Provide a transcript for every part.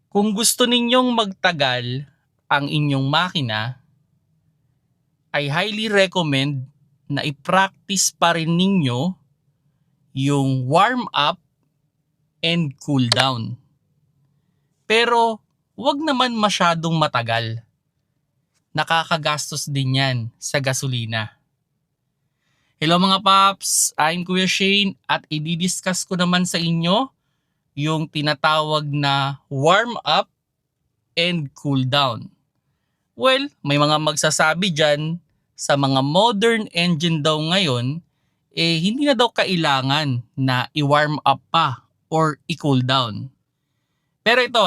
Kung gusto ninyong magtagal ang inyong makina, ay highly recommend na i-practice pa rin ninyo yung warm up and cool down. Pero wag naman masyadong matagal. Nakakagastos din yan sa gasolina. Hello mga paps, I'm Kuya Shane at i-discuss ko naman sa inyo yung tinatawag na warm up and cool down. Well, may mga magsasabi dyan sa mga modern engine daw ngayon, hindi na daw kailangan na i-warm up pa or i-cool down. Pero ito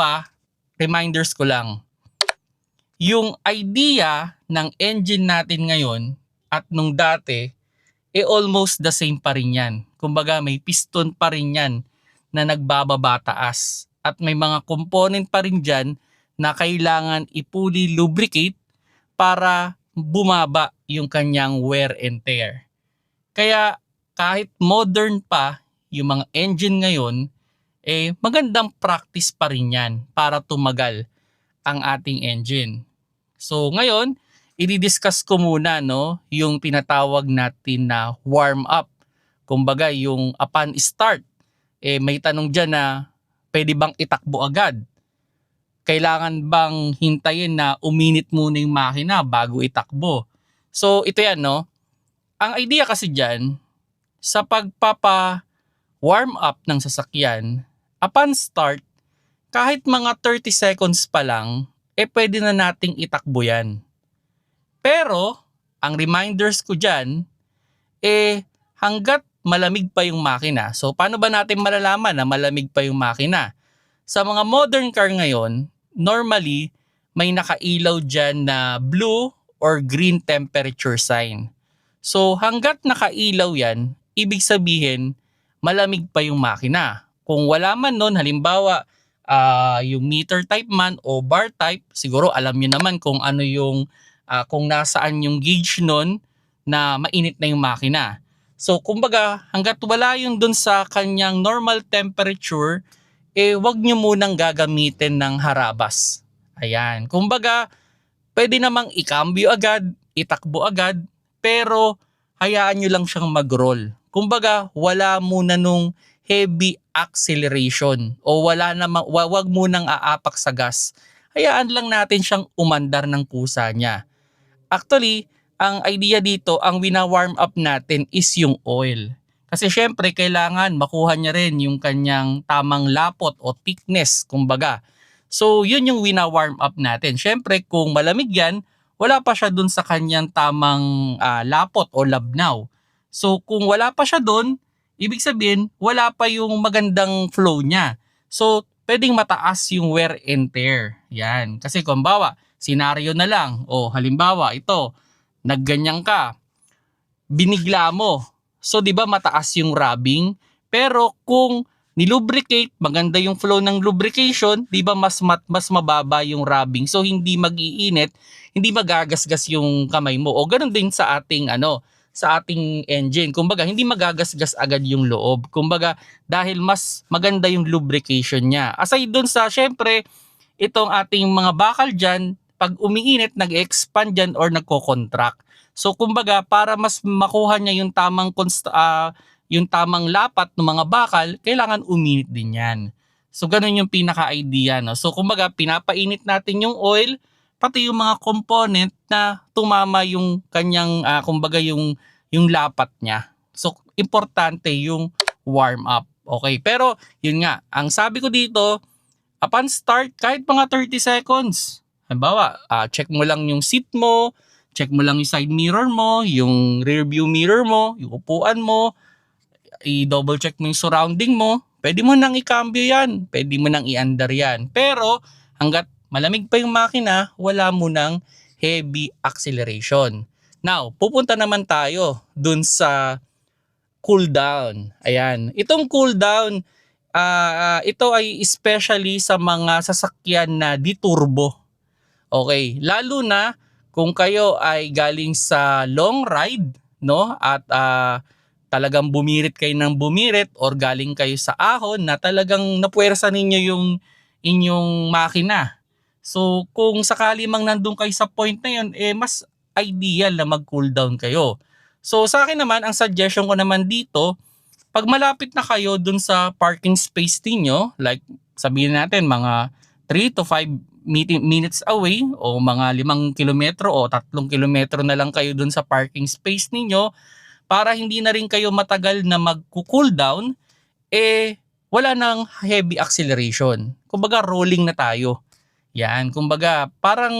reminders ko lang. Yung idea ng engine natin ngayon at nung dati, almost the same pa rin yan. Kumbaga may piston pa rin yan na nagbababa taas. At may mga component pa rin dyan na kailangan i-fully lubricate para bumaba yung kanyang wear and tear. Kaya kahit modern pa yung mga engine ngayon, magandang practice pa rin yan para tumagal ang ating engine. So ngayon, i-discuss ko muna yung tinatawag natin na warm up. Kumbaga yung upon start, may tanong dyan na pwede bang itakbo agad? Kailangan bang hintayin na uminit muna yung makina bago itakbo? So ito yan Ang idea kasi dyan, sa pagpapa-warm up ng sasakyan, upon start, kahit mga 30 seconds pa lang, pwede na nating itakbo yan. Pero, ang reminders ko dyan, hanggat malamig pa yung makina. So, paano ba natin malalaman na malamig pa yung makina? Sa mga modern car ngayon, normally, may nakailaw dyan na blue or green temperature sign. So, hanggat nakailaw yan, ibig sabihin, malamig pa yung makina. Kung wala man nun, halimbawa, yung meter type man o bar type, siguro alam nyo naman kung ano yung, kung nasaan yung gauge nun na mainit na yung makina. So, kumbaga, hanggat wala yung dun sa kanyang normal temperature, wag nyo munang gagamitin ng harabas. Ayan. Kumbaga, pwede namang ikambyo agad, itakbo agad, pero hayaan nyo lang siyang mag-roll. Kumbaga, wala muna nung heavy acceleration o wag munang aapak sa gas. Hayaan lang natin siyang umandar ng kusa niya. Actually, ang idea dito, ang wina-warm up natin is yung oil. Kasi syempre, kailangan makuha niya rin yung kanyang tamang lapot o thickness, kumbaga. So, yun yung wina-warm up natin. Syempre, kung malamig yan, wala pa siya dun sa kanyang tamang lapot o labnaw. So, kung wala pa siya dun, ibig sabihin, wala pa yung magandang flow niya. So, pwedeng mataas yung wear and tear. Yan. Kasi kung bawa, senaryo na lang. O halimbawa, ito, nagganyan ka, binigla mo. So, di ba mataas yung rubbing? Pero kung nilubricate, maganda yung flow ng lubrication, di ba mas mababa yung rubbing. So, hindi mag-iinit, hindi magagasgas yung kamay mo. O ganun din sa ating sa ating engine. Kumbaga, hindi magagasgas agad yung loob. Kumbaga, dahil mas maganda yung lubrication niya. Aside dun sa, syempre, itong ating mga bakal dyan, pag umiinit, nag-expand dyan or nagko-contract. So, kumbaga, para mas makuha niya yung tamang lapat ng mga bakal, kailangan uminit din yan. So, ganun yung pinaka-idea. So, kumbaga, pinapainit natin yung oil, pati yung mga component na tumama yung kanyang, kumbaga, yung lapat niya. So, importante yung warm up. Okay, pero yun nga, ang sabi ko dito, upon start, kahit mga 30 seconds, halimbawa, check mo lang yung seat mo, check mo lang yung side mirror mo, yung rear view mirror mo, yung upuan mo, i-double check mo yung surrounding mo, pwede mo nang ikambyo yan, pwede mo nang i-under yan. Pero hanggat malamig pa yung makina, wala mo nang heavy acceleration. Now, pupunta naman tayo dun sa cool down. Ayan. Itong cool down, ito ay especially sa mga sasakyan na di-turbo. Okay, lalo na kung kayo ay galing sa long ride, at talagang bumirit kayo ng bumirit or galing kayo sa ahon na talagang napuwersa ninyo inyong makina. So kung sakali mang nandun kayo sa point na yun, mas ideal na mag-cool down kayo. So sa akin naman, ang suggestion ko naman dito, pag malapit na kayo dun sa parking space niyo, like sabihin natin mga 3 to 5 minutes away o mga 5 kilometro o 3 kilometro na lang kayo dun sa parking space ninyo, para hindi na rin kayo matagal na mag-cool down, wala nang heavy acceleration. Kumbaga rolling na tayo. Yan, kumbaga parang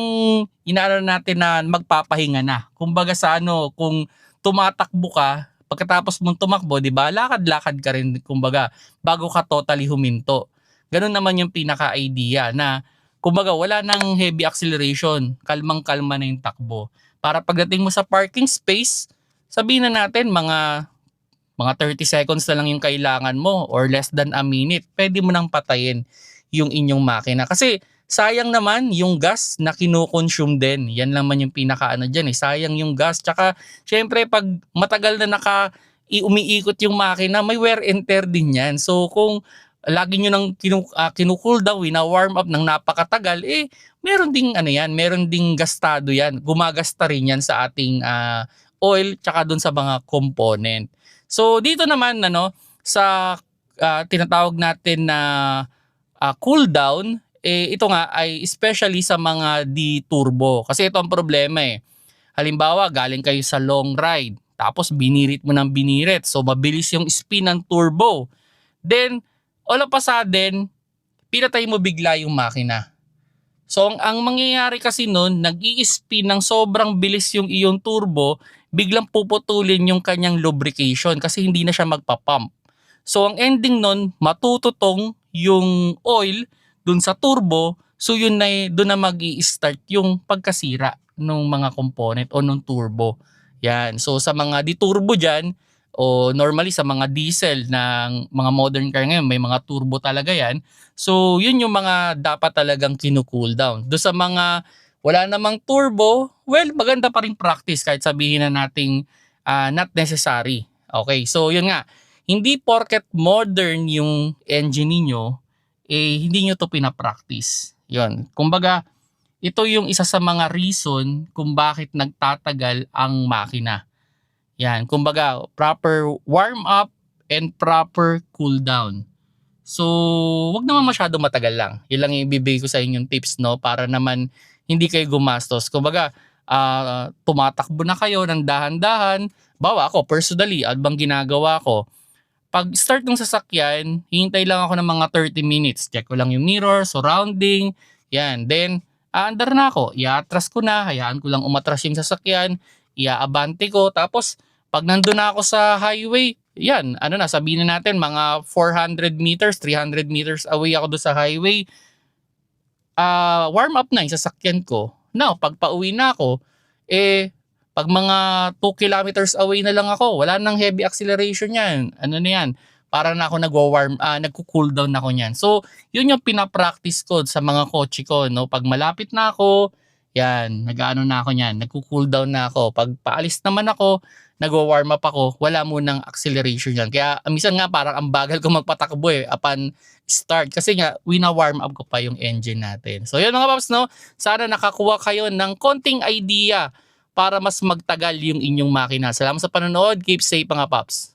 inaano natin na magpapahinga na. Kumbaga sa kung tumatakbo ka, pagkatapos mong tumakbo, 'di ba? Lakad-lakad ka rin kumbaga bago ka totally huminto. Ganun naman yung pinaka-idea na kumbaga wala nang heavy acceleration, kalmang-kalma na yung takbo. Para pagdating mo sa parking space, sabihin na natin mga 30 seconds na lang yung kailangan mo or less than a minute, pwede mo nang patayin yung inyong makina. Kasi sayang naman yung gas na kino-consume din. Yan naman yung pinaka-ano dyan sayang yung gas. Tsaka syempre pag matagal na umiikot yung makina, may wear and tear din yan. So kung lagi nyo nang kinu-cool down, warm up ng napakatagal, meron ding meron ding gastado yan. Gumagasta rin yan sa ating oil tsaka dun sa mga component. So dito naman sa tinatawag natin na cool down, ito nga ay especially sa mga di-turbo. Kasi ito ang problema Halimbawa, galing kayo sa long ride, tapos binirit mo ng binirit. So mabilis yung spin ng turbo. Then, all of a sudden, pinatay mo bigla yung makina. So ang mangyayari kasi nun, nag-i-spin ng sobrang bilis yung iyong turbo, biglang puputulin yung kanyang lubrication kasi hindi na siya magpapump. So ang ending nun, matututong yung oil dun sa turbo, so yun doon na mag-i-start yung pagkasira ng mga component o ng turbo. Yan. So sa mga di-turbo dyan, o normally sa mga diesel ng mga modern car ngayon, may mga turbo talaga yan. So yun yung mga dapat talagang kinu-cool down. Doon sa mga wala namang turbo, well, maganda pa rin practice kahit sabihin na nating not necessary. Okay, so yun nga, hindi porket modern yung engine niyo, hindi nyo to pinapractice. Yun. Kumbaga, ito yung isa sa mga reason kung bakit nagtatagal ang makina. Yan. Kumbaga, proper warm up and proper cool down. So, wag naman masyado matagal lang. Yun lang yung ibibigay ko sa inyong tips, para naman hindi kayo gumastos. Kumbaga, tumatakbo na kayo ng dahan-dahan. Bawa ako, personally, bang ginagawa ko, pag start ng sasakyan, hihintay lang ako ng mga 30 minutes. Check ko lang yung mirror, surrounding, yan. Then, aandar na ako. Iatras ko na, hayaan ko lang umatras yung sasakyan, iaabante ko. Tapos, pag nandun na ako sa highway, yan, sabihin na natin, mga 400 meters, 300 meters away ako doon sa highway, warm up na yung sasakyan ko. Now, pag pauwi na ako, pag mga 2 kilometers away na lang ako, wala nang heavy acceleration yan. Na yan? Para na ako nagko-cool down ako niyan. So, yun yung pinapractice ko sa mga kotse ko, Pag malapit na ako, yan, na ako niyan, nagko-cool down na ako. Pag paalis naman ako, nagwa-warm up ako, wala munang acceleration yan. Kaya, minsan nga parang ang bagal ko magpatakbo upon start. Kasi nga, wina-warm up ko pa yung engine natin. So, yun mga paps, sana nakakuha kayo ng konting idea para mas magtagal yung inyong makina. Salamat sa panonood. Keep safe mga paps.